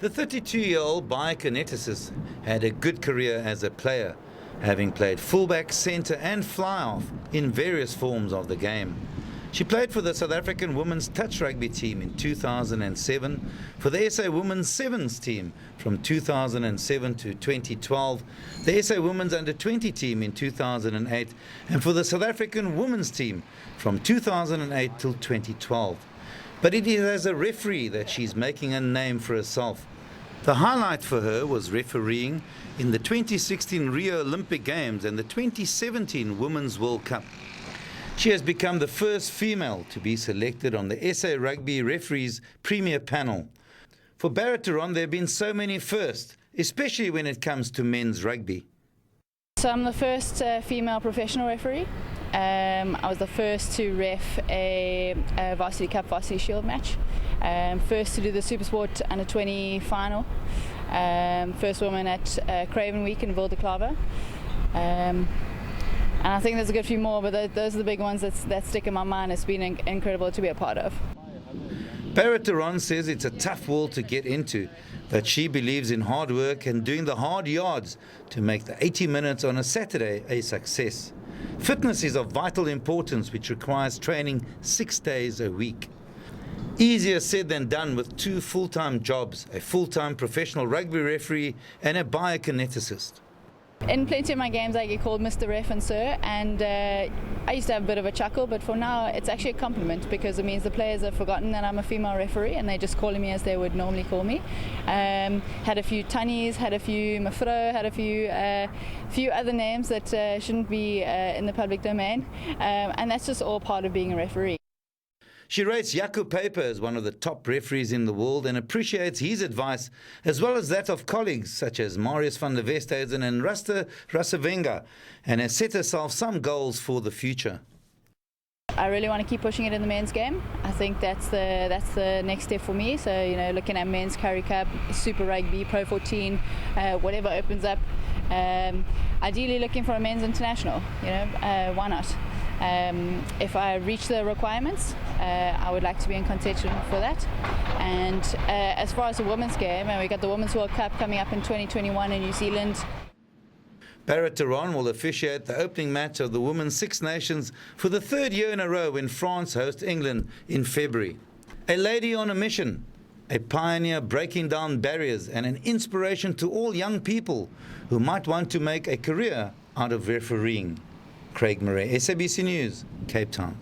The 32-year-old biokineticist had a good career as a player, having played fullback, centre and fly-off in various forms of the game. She played for the South African women's touch rugby team in 2007, for the SA women's sevens team from 2007 to 2012, the SA women's under-20 team in 2008, and for the South African women's team from 2008 till 2012. But it is as a referee that she's making a name for herself. The highlight for her was refereeing in the 2016 Rio Olympic Games and the 2017 Women's World Cup. She has become the first female to be selected on the SA Rugby Referees Premier Panel. For Barret-Theron, there have been so many firsts, especially when it comes to men's rugby. So I'm the first female professional referee. I was the first to ref a Varsity Cup, Varsity Shield match. First to do the Supersport under-20 final. First woman at Craven Week in Wilde-Clave. And I think there's a good few more, but those are the big ones that stick in my mind. It's been incredible to be a part of. Barret-Theron says it's a tough wall to get into, but she believes in hard work and doing the hard yards to make the 80 minutes on a Saturday a success. Fitness is of vital importance, which requires training 6 days a week. Easier said than done with 2 full-time jobs, a full-time professional rugby referee and a biokineticist. In plenty of my games I get called Mr. Ref and Sir, and I used to have a bit of a chuckle, but for now it's actually a compliment because it means the players have forgotten that I'm a female referee and they're just calling me as they would normally call me. Had a few tunnies, had a few mevrouw, had a few other names that shouldn't be in the public domain, and that's just all part of being a referee. She rates Jaco Peyper as one of the top referees in the world and appreciates his advice as well as that of colleagues such as Marius van der Westhuizen and Ruster Rasavenga, and has set herself some goals for the future. I really want to keep pushing it in the men's game. I think that's the next step for me. So, you know, looking at men's Currie Cup, Super Rugby, Pro 14, whatever opens up. Ideally looking for a men's international, you know, why not? If I reach the requirements, I would like to be in contention for that. And as far as the women's game, we got the Women's World Cup coming up in 2021 in New Zealand. Barret-Theron will officiate the opening match of the Women's Six Nations for the 3rd year in a row when France hosts England in February. A lady on a mission, a pioneer breaking down barriers and an inspiration to all young people who might want to make a career out of refereeing. Craig Murray, SABC News, Cape Town.